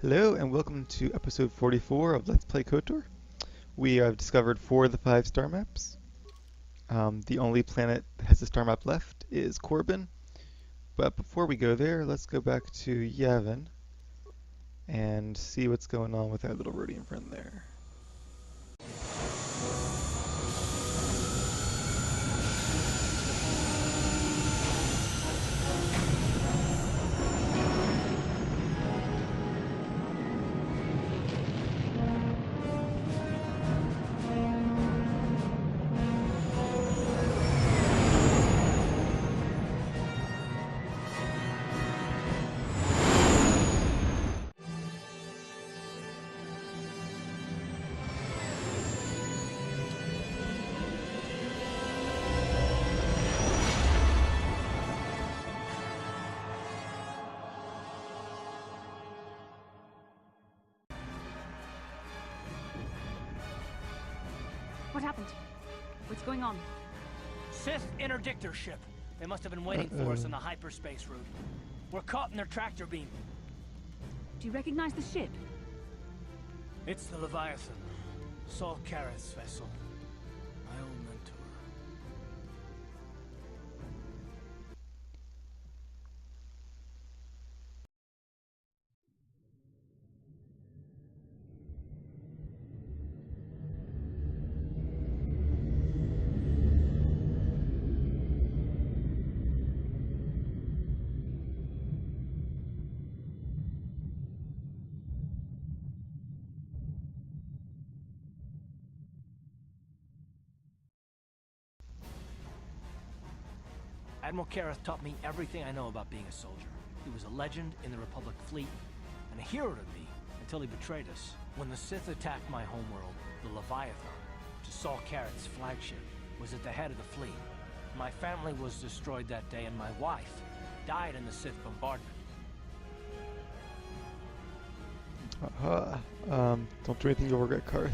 Hello and welcome to episode 44 of Let's Play KOTOR. We have discovered 4 of the 5 star maps. The only planet that has a star map left is Corbin. But before we go there, let's go back to Yavin and see what's going on with our little Rhodium friend there. What happened? What's going on? Sith interdictor ship. They must have been waiting for us on the hyperspace route. We're caught in their tractor beam. Do you recognize the ship? It's the Leviathan. Saul Kareth's vessel. My old mentor. Admiral Kareth taught me everything I know about being a soldier. He was a legend in the Republic fleet, and a hero to me until he betrayed us. When the Sith attacked my homeworld, the Leviathan, which is Saul Kareth's flagship, was at the head of the fleet. My family was destroyed that day, and my wife died in the Sith bombardment. Don't do anything you'll regret, Karth.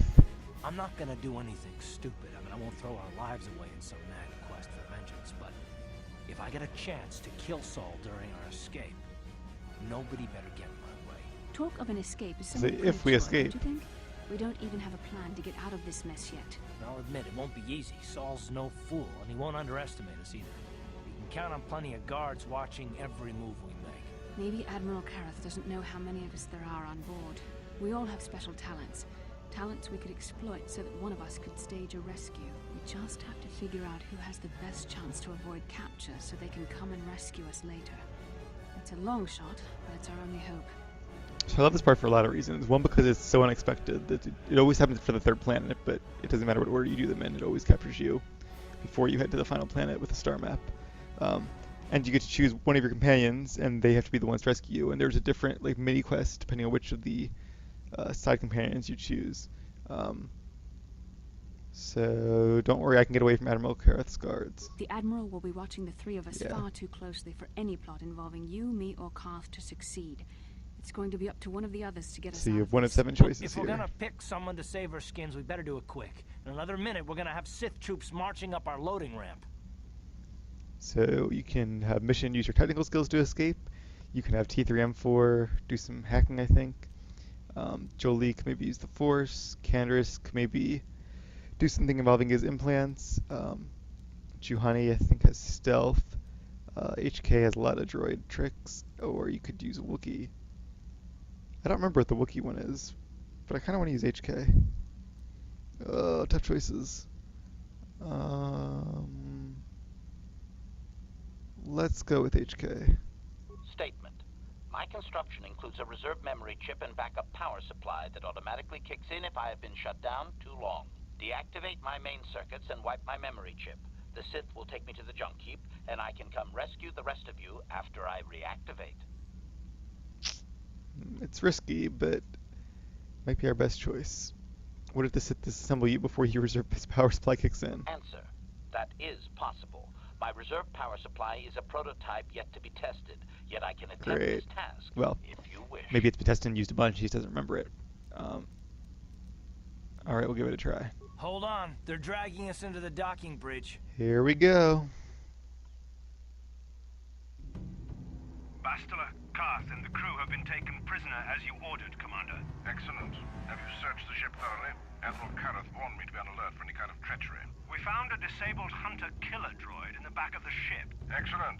I'm not gonna do anything stupid. I won't throw our lives away in some mad quest for vengeance, but if I get a chance to kill Saul during our escape, nobody better get in my way. Talk of an escape is So something if we escape. don't you think? We don't even have a plan to get out of this mess yet. I'll admit, it won't be easy. Saul's no fool, and he won't underestimate us either. You can count on plenty of guards watching every move we make. Maybe Admiral Kareth doesn't know how many of us there are on board. We all have special talents. Talents we could exploit so that one of us could stage a rescue. We just have to figure out who has the best chance to avoid capture so they can come and rescue us later. It's a long shot, but it's our only hope. So I love this part for a lot of reasons. One, because it's so unexpected that it always happens for the third planet, but it doesn't matter what order you do them in, it always captures you before you head to the final planet with a star map. And you get to choose one of your companions, and they have to be the ones to rescue you. And there's a different mini quest depending on which of the side companions you choose. So don't worry, I can get away from Admiral Kareth's guards. The Admiral will be watching the three of us Yeah. far too closely for any plot involving you, me, or Karth to succeed. It's going to be up to one of the others to get us So you out have of one of this. 7 choices If here. we're gonna pick someone to save our skins, we better do it quick. In another minute, we're gonna have Sith troops marching up our loading ramp. So you can have Mission use your technical skills to escape. You can have T3M4 do some hacking, I think. Jolie can maybe use the Force. Candace can maybe do something involving his implants. Juhani, I think, has stealth. HK has a lot of droid tricks. Or you could use a Wookiee. I don't remember what the Wookiee one is, but I kind of want to use HK. Oh, tough choices. Let's go with HK. Statement. My construction includes a reserve memory chip and backup power supply that automatically kicks in if I have been shut down too long. Deactivate my main circuits and wipe my memory chip. The Sith will take me to the junk heap, and I can come rescue the rest of you after I reactivate. It's risky, but might be our best choice. What if the Sith disassemble you before your reserve power supply kicks in? Answer. That is possible. My reserve power supply is a prototype yet to be tested, yet I can attempt this Great. task Well, if you wish. maybe it's been tested and used a bunch, he just doesn't remember it. Alright, we'll give it a try. Hold on, they're dragging us into the docking bridge. Here we go. By Bastila, Karth, and the crew have been taken prisoner as you ordered, Commander. Excellent. Have you searched the ship thoroughly? Admiral Karth warned me to be on alert for any kind of treachery. We found a disabled hunter-killer droid in the back of the ship. Excellent.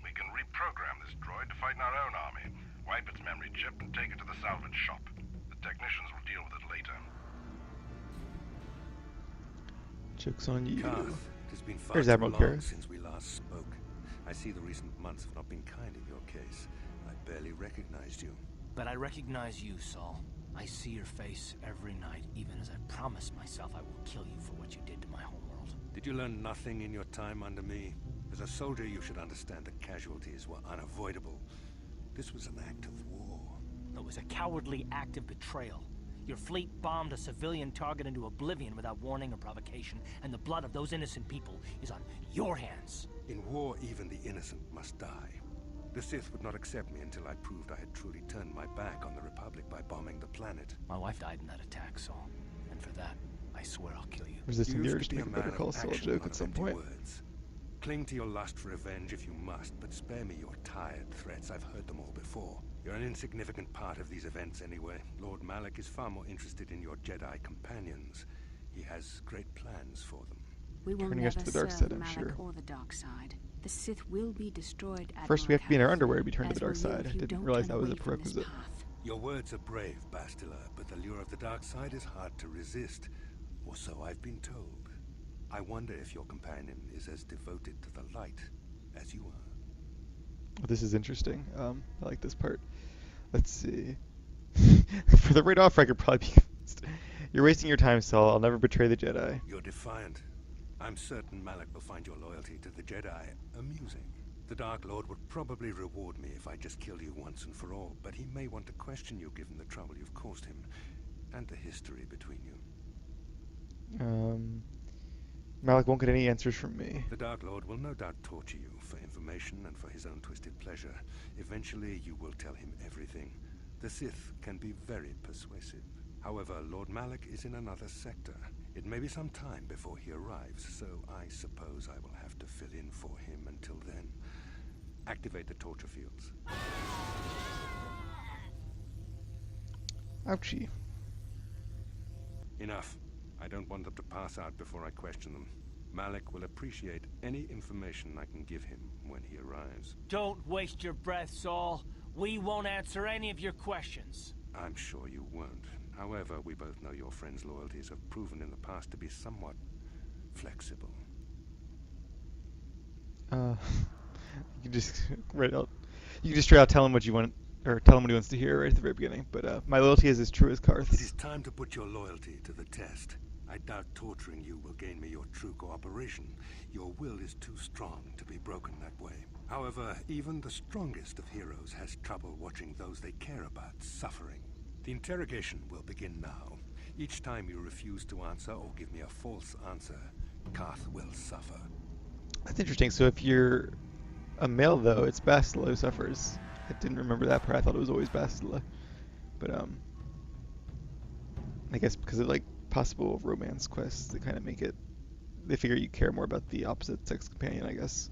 We can reprogram this droid to fight in our own army, wipe its memory chip, and take it to the salvage shop. The technicians will deal with it later. Joke's on you. Karth, it has been far There's too Admiral long Karth. since we last spoke. I see the recent months have not been kind in your case. I barely recognized you. But I recognize you, Saul. I see your face every night, even as I promised myself I will kill you for what you did to my homeworld. Did you learn nothing in your time under me? As a soldier, you should understand that casualties were unavoidable. This was an act of war. It was a cowardly act of betrayal. Your fleet bombed a civilian target into oblivion without warning or provocation, and the blood of those innocent people is on your hands. In war, even the innocent must die. The Sith would not accept me until I proved I had truly turned my back on the Republic by bombing the planet. My wife died in that attack, Saul. And for that, I swear I'll kill you. Resisting You the used urge to to be make a better man call of Saul action, joke not at of some empty point. words. Cling to your lust for revenge if you must, but spare me your tired threats. I've heard them all before. You're an insignificant part of these events anyway. Lord Malak is far more interested in your Jedi companions. He has great plans for them. We will Turning us never to the dark serve side, I'm Malak sure. or the dark side. The Sith will be destroyed. First, we have to be in our Admiral underwear to Karth, be turned to the dark as will you side. I if you didn't don't realize turn that was a away from this prerequisite. path. Your words are brave, Bastila, but the lure of the dark side is hard to resist. Or so I've been told. I wonder if your companion is as devoted to the light as you are. This is interesting. I like this part. Let's see. For the right off, I could probably be convinced. You're wasting your time, Saul. I'll never betray the Jedi. You're defiant. I'm certain Malak will find your loyalty to the Jedi amusing. The Dark Lord would probably reward me if I just killed you once and for all, but he may want to question you given the trouble you've caused him, and the history between you. Malak won't get any answers from me. The Dark Lord will no doubt torture you for information and for his own twisted pleasure. Eventually, you will tell him everything. The Sith can be very persuasive. However, Lord Malak is in another sector. It may be some time before he arrives, so I suppose I will have to fill in for him until then. Activate the torture fields. Ouchie. Enough. I don't want them to pass out before I question them. Malak will appreciate any information I can give him when he arrives. Don't waste your breath, Saul. We won't answer any of your questions. I'm sure you won't. However, we both know your friend's loyalties have proven in the past to be somewhat flexible. You can just right out. You can just straight out tell him what you want, or tell him what he wants to hear right at the very beginning. But my loyalty is as true as It Karth's. is time to put your loyalty to the test. I doubt torturing you will gain me your true cooperation. Your will is too strong to be broken that way. However, even the strongest of heroes has trouble watching those they care about suffering. The interrogation will begin now. Each time you refuse to answer or give me a false answer, Karth will suffer. That's interesting. So if you're a male, though, it's Bastila who suffers. I didn't remember that part. I thought it was always Bastila. But I guess because of like possible romance quests, they kind of make it. They figure you care more about the opposite sex companion, I guess.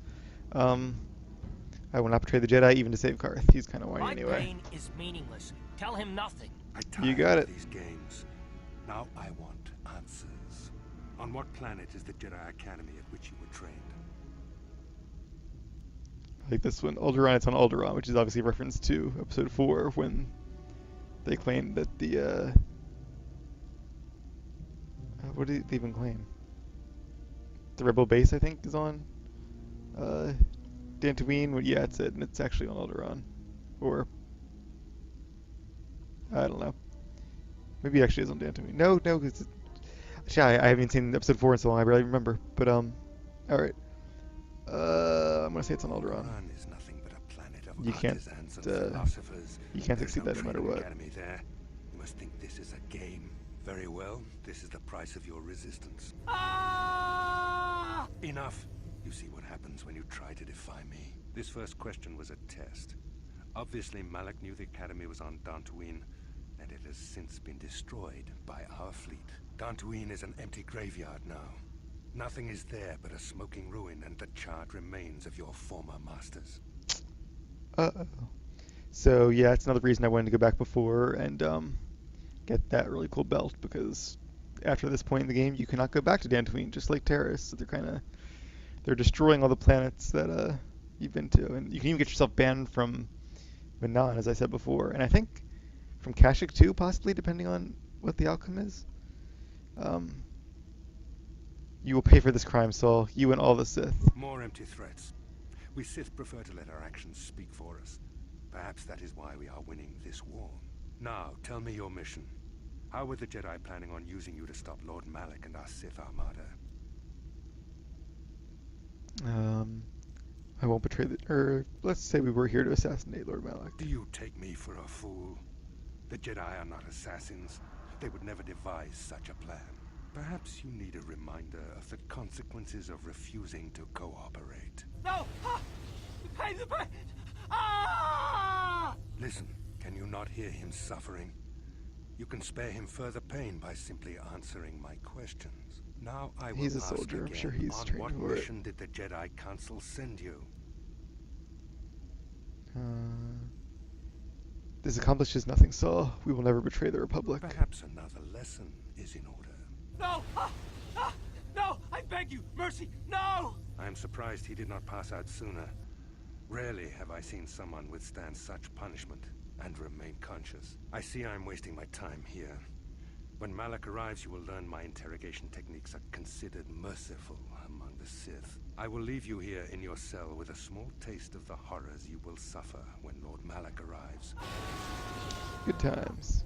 I will not betray the Jedi even to save Karth. He's kind of whiny My anyway. pain is meaningless. Tell him nothing. I tired You got of it. these games. Now I want answers. On what planet is the Jedi Academy at which you were trained? Like this one, Alderaan. It's on Alderaan, which is obviously a reference to Episode 4 when they claimed that the what did they even claim? The Rebel base, I think, is on Dantooine. Well, yeah, it's it, and it's actually on Alderaan, or I don't know. Maybe it actually is on Dantooine. No, because I haven't seen Episode 4 in so long. I barely remember. But all right. I'm gonna say it's on Alderaan. Alderaan is nothing but a planet of You can't, artisans and philosophers. you can't There's succeed no that no matter training what. academy there. You must think this is a game. Very well. This is the price of your resistance. Ah! Enough. You see what happens when you try to defy me. This first question was a test. Obviously, Malak knew the academy was on Dantooine, and it has since been destroyed by our fleet. Dantooine is an empty graveyard now. Nothing is there but a smoking ruin and the charred remains of your former masters. Uh-oh. So yeah, it's another reason I wanted to go back before and get that really cool belt, because after this point in the game, you cannot go back to Dantooine, just like Terrace. So they're destroying all the planets that you've been to, and you can even get yourself banned from Manan, as I said before, and I think from Kashyyyk too, possibly, depending on what the outcome is. Um, you will pay for this crime, Saul. You and all the Sith. More empty threats. We Sith prefer to let our actions speak for us. Perhaps that is why we are winning this war. Now, tell me your mission. How were the Jedi planning on using you to stop Lord Malak and our Sith Armada? I won't betray or let's say we were here to assassinate Lord Malak. Do you take me for a fool? The Jedi are not assassins. They would never devise such a plan. Perhaps you need a reminder of the consequences of refusing to cooperate. No! Ah! The pain, the pain! Ah! Listen, can you not hear him suffering? You can spare him further pain by simply answering my questions. Now I will He's a ask soldier. again, I'm sure he's on trained what for it. mission did the Jedi Council send you? This accomplishes nothing, Saul. We will never betray the Republic. Perhaps another lesson is in order. No! Ah! Ah! No! I beg you! Mercy! No! I am surprised he did not pass out sooner. Rarely have I seen someone withstand such punishment and remain conscious. I see I'm wasting my time here. When Malak arrives, you will learn my interrogation techniques are considered merciful among the Sith. I will leave you here in your cell with a small taste of the horrors you will suffer when Lord Malak arrives. Good times.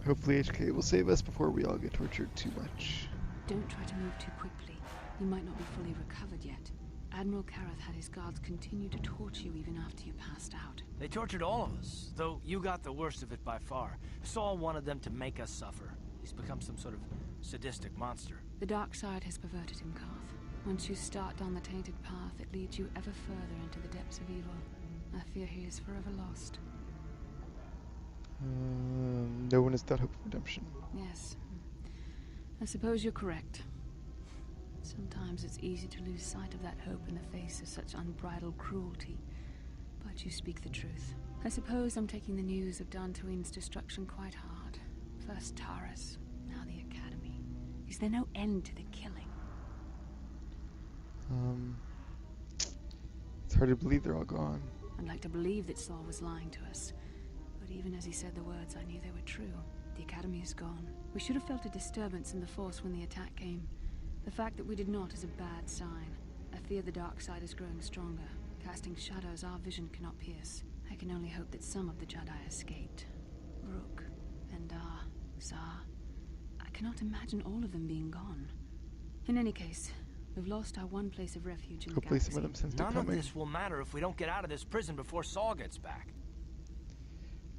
Hopefully HK will save us before we all get tortured too much. Don't try to move too quickly. You might not be fully recovered yet. Admiral Kareth had his guards continue to torture you even after you passed out. They tortured all of us, though you got the worst of it by far. Saul wanted them to make us suffer. He's become some sort of sadistic monster. The dark side has perverted him, Karth. Once you start down the tainted path, it leads you ever further into the depths of evil. I fear he is forever lost. No one has that hope of redemption. Yes. I suppose you're correct. Sometimes it's easy to lose sight of that hope in the face of such unbridled cruelty. But you speak the truth. I suppose I'm taking the news of Dantooine's destruction quite hard. First Taurus, now the Academy. Is there no end to the killing? It's hard to believe they're all gone. I'd like to believe that Saul was lying to us. But even as he said the words, I knew they were true. The Academy is gone. We should have felt a disturbance in the Force when the attack came. The fact that we did not is a bad sign. I fear the dark side is growing stronger, casting shadows our vision cannot pierce. I can only hope that some of the Jedi escaped. Rook, Endar, Zar. I cannot imagine all of them being gone. In any case, we've lost our one place of refuge in the Hopefully galaxy. some of them sense they're None of coming. this will matter if we don't get out of this prison before Saul gets back.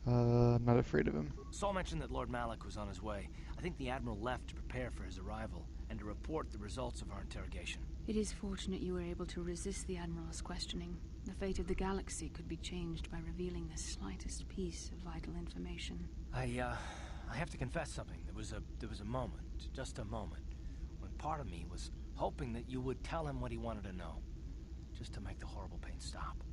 I'm not afraid of him. Saul mentioned that Lord Malak was on his way. I think the Admiral left to prepare for his arrival and to report the results of our interrogation. It is fortunate you were able to resist the Admiral's questioning. The fate of the galaxy could be changed by revealing the slightest piece of vital information. I have to confess something. There was a moment, just a moment, when part of me was hoping that you would tell him what he wanted to know, just to make the horrible pain stop.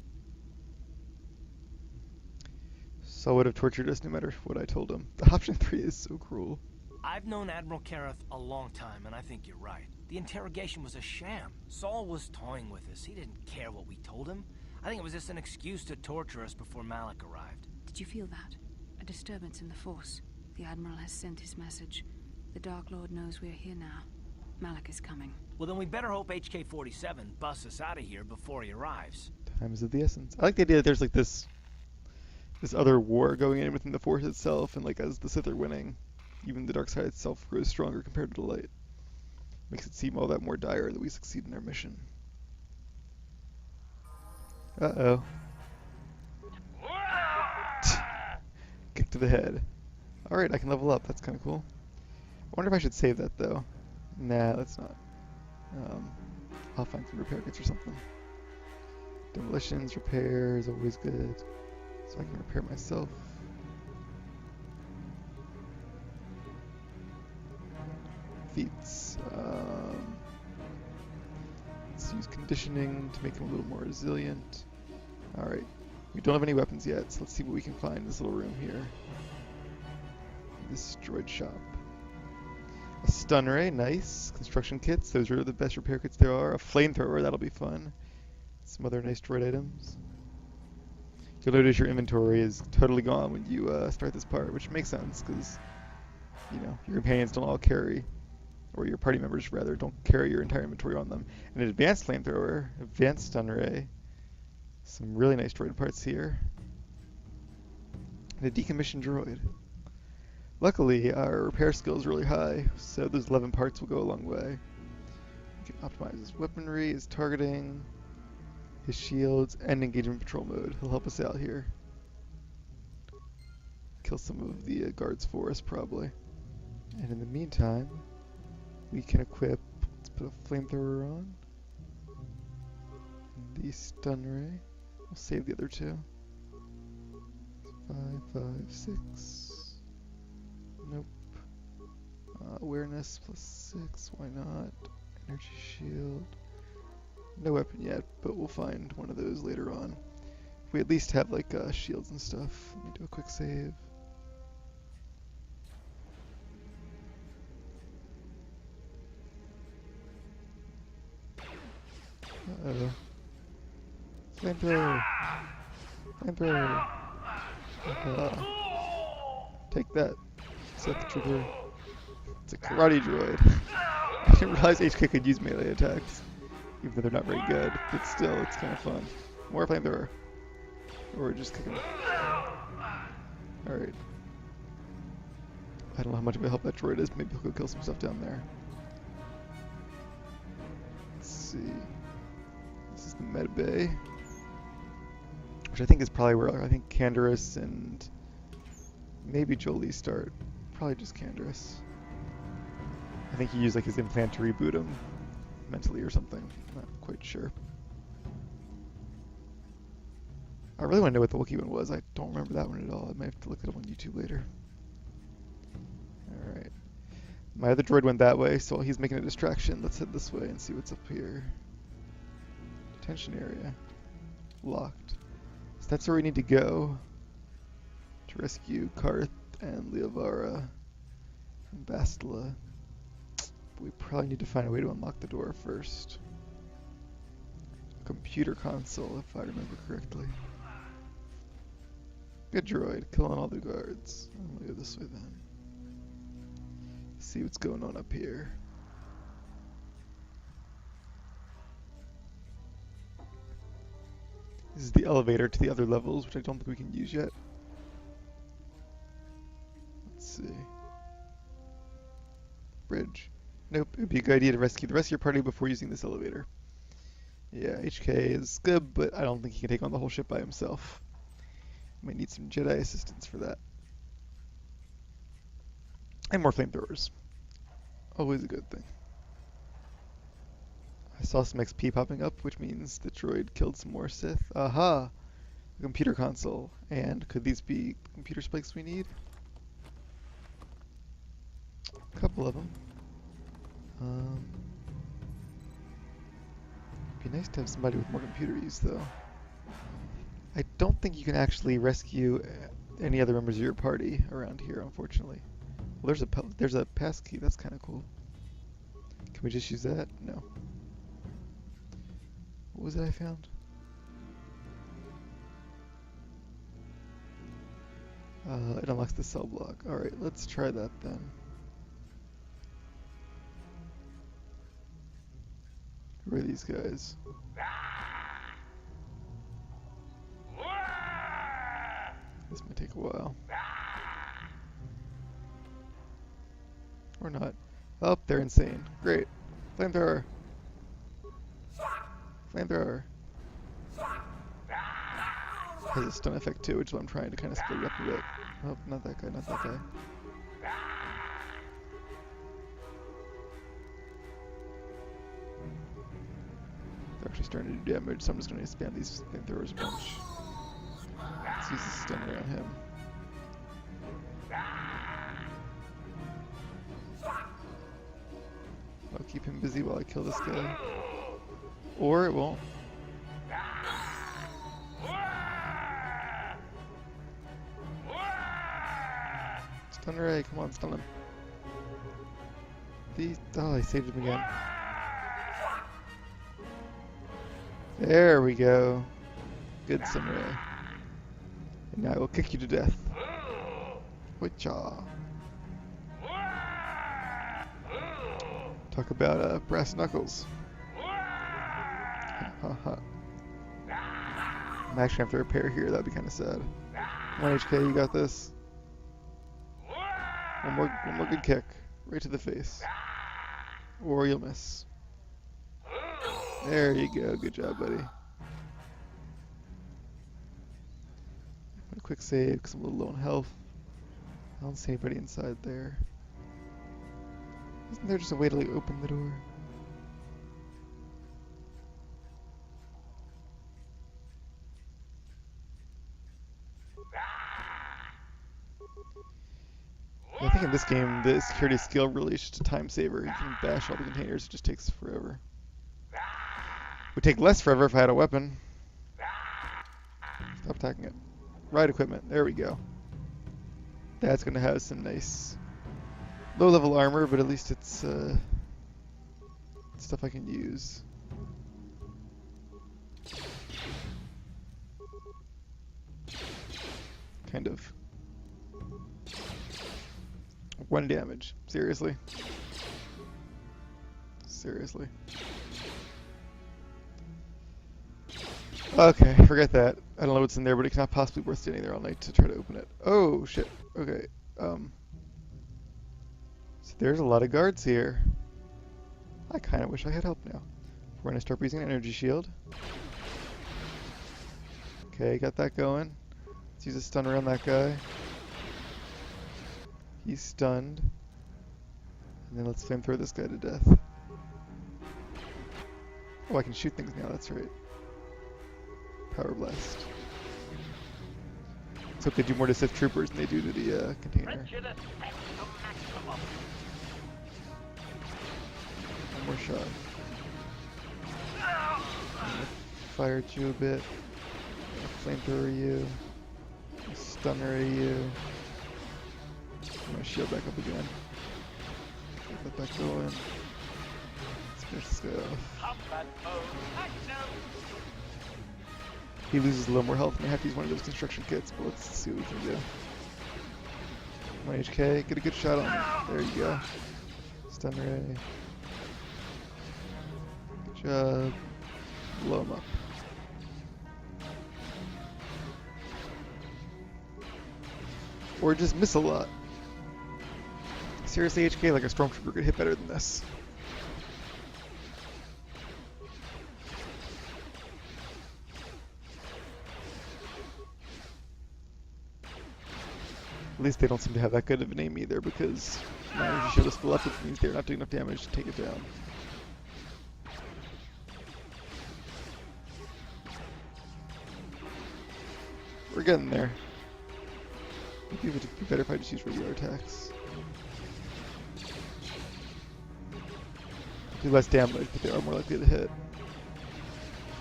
Saul would have tortured us no matter what I told him. The option 3 is so cruel. I've known Admiral Kareth a long time, and I think you're right. The interrogation was a sham. Saul was toying with us. He didn't care what we told him. I think it was just an excuse to torture us before Malak arrived. Did you feel that? A disturbance in the Force. The Admiral has sent his message. The Dark Lord knows we're here now. Malak is coming. Well, then we better hope HK-47 busts us out of here before he arrives. Time is of the essence. I like the idea that there's like this other war going in within the Force itself, and like as the Sith are winning, even the dark side itself grows stronger compared to the light. Makes it seem all that more dire that we succeed in our mission. Uh-oh. Kick to the head. Alright, I can level up. That's kind of cool. I wonder if I should save that, though. Nah, let's not. I'll find some repair kits or something. Demolitions, repair is always good. So I can repair myself. Feats. Let's use conditioning to make him a little more resilient. Alright. We don't have any weapons yet, so let's see what we can find in this little room here. This droid shop. A stun ray, nice. Construction kits, those are the best repair kits there are. A flamethrower, that'll be fun. Some other nice droid items. You'll notice your inventory is totally gone when you start this part, which makes sense, because, you know, your companions don't all carry, or your party members, rather, don't carry your entire inventory on them. An advanced flamethrower, advanced stun ray, some really nice droid parts here, and a decommissioned droid. Luckily, our repair skill is really high, so those 11 parts will go a long way. We can optimize his weaponry, his targeting, his shields, and engagement patrol mode. He'll help us out here. Kill some of the guards for us, probably. And in the meantime, we can equip, let's put a flamethrower on, and the stun ray. We'll save the other two. 5, 5, 6. Nope. Awareness plus 6, why not? Energy shield. No weapon yet, but we'll find one of those later on. We at least have like shields and stuff. Let me do a quick save. Uh-oh. Flamethrower! Flamethrower! Take that. Set the trigger. It's a karate droid. I didn't realize HK could use melee attacks, even though they're not very good, but still, it's kind of fun. More flamethrower. Or just kick him. Alright. I don't know how much of a help that droid is. Maybe he'll go kill some stuff down there. Let's see. This is the med bay, which I think is probably where I think Canderous and maybe Jolie start. Probably just Canderous. I think he used like his implant to reboot him mentally or something. I'm not quite sure. I really want to know what the Wookiee one was. I don't remember that one at all. I might have to look it up on YouTube later. Alright. My other droid went that way, so while he's making a distraction, let's head this way and see what's up here. Detention area. Locked. So that's where we need to go to rescue Karth and Leovara and Bastila. But we probably need to find a way to unlock the door first. A computer console, if I remember correctly. Good droid, killing all the guards. I'm gonna go this way then. See what's going on up here. This is the elevator to the other levels, which I don't think we can use yet. Let's see. Bridge. Nope, it would be a good idea to rescue the rest of your party before using this elevator. Yeah, HK is good, but I don't think he can take on the whole ship by himself. Might need some Jedi assistance for that. And more flamethrowers. Always a good thing. I saw some XP popping up, which means the droid killed some more Sith. Aha! A computer console. And could these be computer spikes we need? A couple of them. It'd be nice to have somebody with more computer use, though. I don't think you can actually rescue any other members of your party around here, unfortunately. Well, there's a pass key. That's kind of cool. Can we just use that? No. What was it I found? It unlocks the cell block. Alright, let's try that then. Who are these guys? This might take a while. Or not. Oh, they're insane. Great. Flamethrower. Flamethrower. Has a stun effect too, which is why I'm trying to kind of split it up a bit. Oh, not that guy, not that guy. They're actually starting to do damage, so I'm just going to spam these flamethrowers a bunch. Let's use the stun ray on him. I'll keep him busy while I kill this guy. Or it won't. Stun ray, come on, stun him. Oh, I saved him again. There we go. Good stun ray. And now I will kick you to death. Witcha. Talk about brass knuckles. I'm actually gonna have to repair here. That'd be kind of sad. 1 HK, you got this. One more good kick, right to the face, or you'll miss. There you go. Good job, buddy. A quick save because I'm a little low on health. I don't see anybody inside there. Isn't there just a way to like open the door? Yeah, I think in this game, the security skill really is just a time saver. You can bash all the containers, it just takes forever. Would take less forever if I had a weapon. Stop attacking it. Ride equipment, there we go. That's going to have some nice low-level armor, but at least it's stuff I can use. Kind of. 1 damage. Seriously? Seriously? Okay, forget that. I don't know what's in there, but it's not possibly worth standing there all night to try to open it. Oh, shit. Okay, so there's a lot of guards here. I kind of wish I had help now. We're gonna start using an energy shield. Okay, got that going. Let's use a stunner on that guy. He's stunned. And then let's flamethrower this guy to death. Oh, I can shoot things now, that's right. Power blast. Let's hope they do more to Sith troopers than they do to the container. One more shot. Fire at you a bit. Flamethrower you. Stunner you. I'm gonna shield back up again. Get that back going. Let's finish this guy off. He loses a little more health and I have to use one of those construction kits, but let's see what we can do. 1 HK, get a good shot on him. There you go. Stun ray. Good job. Blow him up. Or just miss a lot. Seriously, HK, like a stormtrooper could hit better than this. At least they don't seem to have that good of an aim either, because my energy shield is full up, which means they're not doing enough damage to take it down. We're getting there. Maybe it would be better if I just use regular attacks. Do less damage, but they are more likely to hit.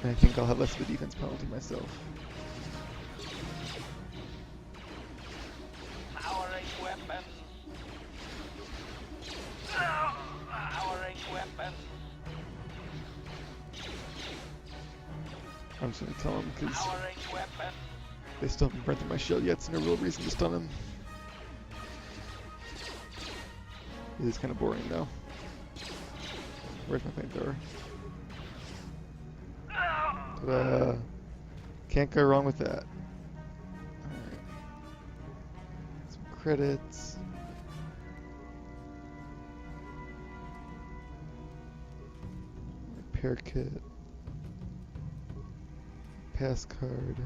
And I think I'll have less of a defense penalty myself. Powering weapons. Powering weapons. I'm just gonna tell them because Powering weapons. they still haven't burned through my shield yet, so no real reason to stun them. It is kind of boring though. Where's my flamethrower? Ta-da! Can't go wrong with that. Alright. Some credits. Repair kit. Pass card.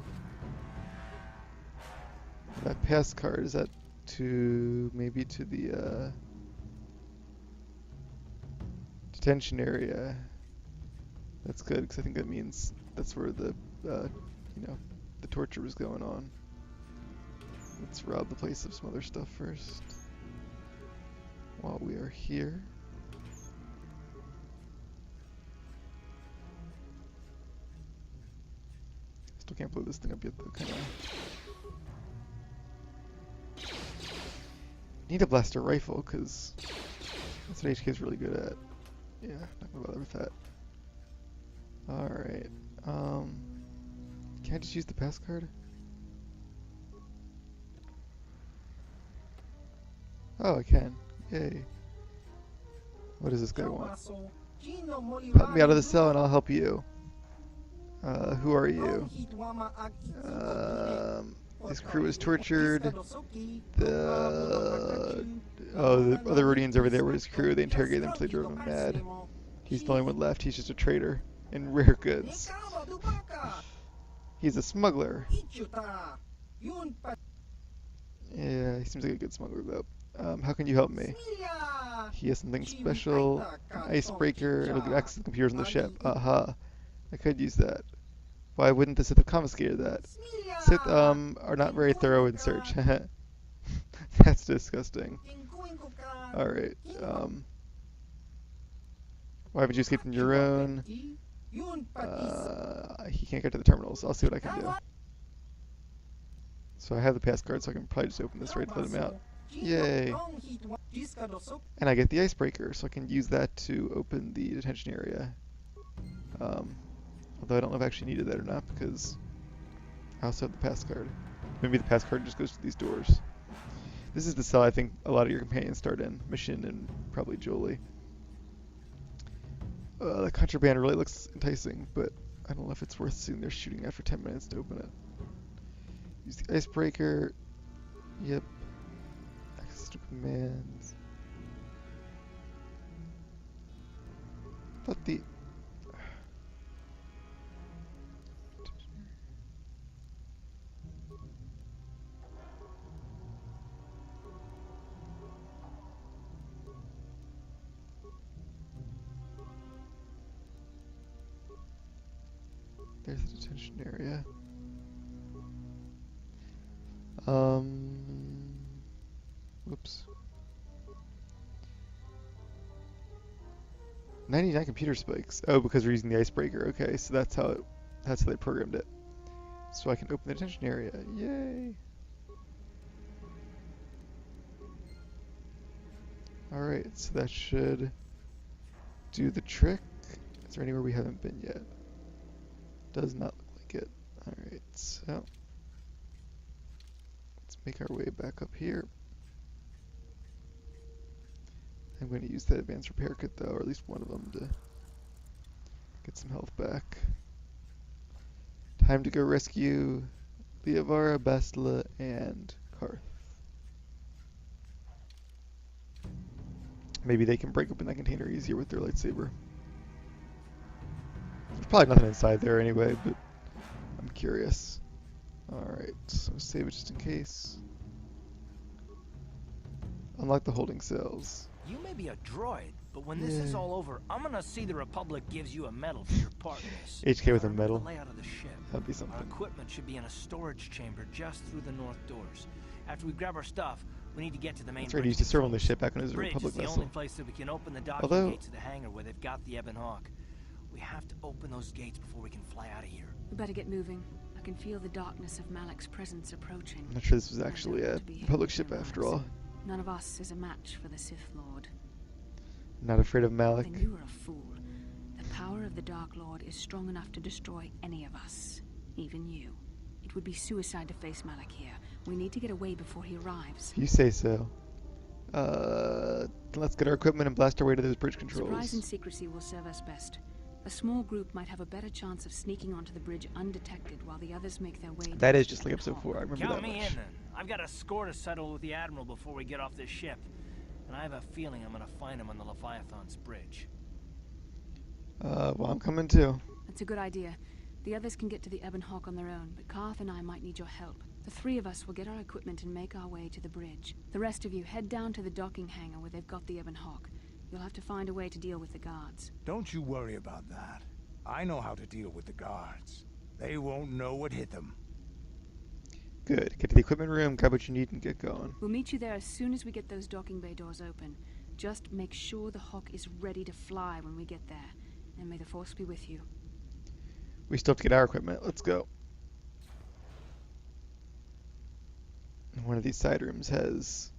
That pass card, is that to maybe to the detention area? That's good, because I think that means that's where the you know, the torture was going on. Let's rob the place of some other stuff first while we are here. Still can't blow this thing up yet though, kinda. Need a blaster rifle, because that's what HK is really good at. Yeah, not gonna bother with that. Alright. Can I just use the pass card? Oh, I can. Yay. What does this guy want? Help me out of the cell and I'll help you. Who are you? His crew was tortured. The other Rhodians over there were his crew. They interrogated him until they drove him mad. He's the only one left. He's just a traitor in rare goods. He's a smuggler. Yeah, he seems like a good smuggler though. How can you help me? He has something special, an icebreaker. It'll give access to the computers on the ship. Aha, I could use that. Why wouldn't the Sith have confiscated that? Sith are not very thorough in search. That's disgusting. Alright, why haven't you escaped on your own? He can't get to the terminals. I'll see what I can do. So I have the pass card, so I can probably just open this right to let him out. Yay! And I get the icebreaker, so I can use that to open the detention area. Although I don't know if I actually needed that or not, because I also have the pass card. Maybe the pass card just goes to these doors. This is the cell I think a lot of your companions start in. Mission and probably Jolie. The contraband really looks enticing, but I don't know if it's worth sitting there shooting at for 10 minutes to open it. Use the icebreaker. Yep. Access to commands. But the... There's the detention area. Whoops. 99 computer spikes. Oh, because we're using the icebreaker. Okay, so that's how they programmed it. So I can open the detention area. Yay! Alright, so that should do the trick. Is there anywhere we haven't been yet? Does not look like it. Alright, so let's make our way back up here. I'm going to use that advanced repair kit though, or at least one of them to get some health back. Time to go rescue Leovara, Bastila, and Karth. Maybe they can break open that container easier with their lightsaber. There's probably nothing inside there anyway, but I'm curious. Alright, so save it just in case. Unlock the holding cells. You may be a droid, but when this is all over, I'm gonna see the Republic gives you a medal for your part in this. HK with a Remember medal. the layout of the ship. That'd be something. Our equipment should be in a storage chamber just through the north doors. After we grab our stuff, we need to get to the main. That's right, he used to serve on the ship back when it was a bridge Republic is the vessel. only place that we can open the docking Although, gates of the hangar where they've got the Ebon Hawk. We have to open those gates before we can fly out of here. We better get moving. I can feel the darkness of Malak's presence approaching. I'm not sure this was actually a Republic ship after all. None of us is a match for the Sith Lord. Not afraid of Malak. Then you are a fool. The power of the Dark Lord is strong enough to destroy any of us, even you. It would be suicide to face Malak here. We need to get away before he arrives. You say so. Let's get our equipment and blast our way to those bridge controls. Surprise and secrecy will serve us best. A small group might have a better chance of sneaking onto the bridge undetected while the others make their way. That is just like episode 4. I remember Count that me much. in then. I've got a score to settle with the Admiral before we get off this ship. And I have a feeling I'm gonna find him on the Leviathan's bridge. Well, I'm coming too. That's a good idea. The others can get to the Ebon Hawk on their own, but Karth and I might need your help. The 3 of us will get our equipment and make our way to the bridge. The rest of you head down to the docking hangar where they've got the Ebon Hawk. You'll have to find a way to deal with the guards. Don't you worry about that. I know how to deal with the guards. They won't know what hit them. Good. Get to the equipment room, grab what you need, and get going. We'll meet you there as soon as we get those docking bay doors open. Just make sure the Hawk is ready to fly when we get there. And may the Force be with you. We still have to get our equipment. Let's go. One of these side rooms has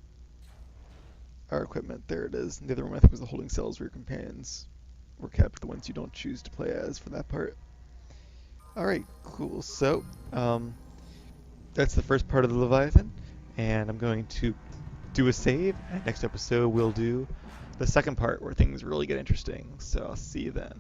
our equipment. There it is. And the other room I think was the holding cells where your companions were kept, the ones you don't choose to play as for that part. Alright, cool. So, that's the first part of the Leviathan, and I'm going to do a save, and next episode we'll do the second part where things really get interesting. So I'll see you then.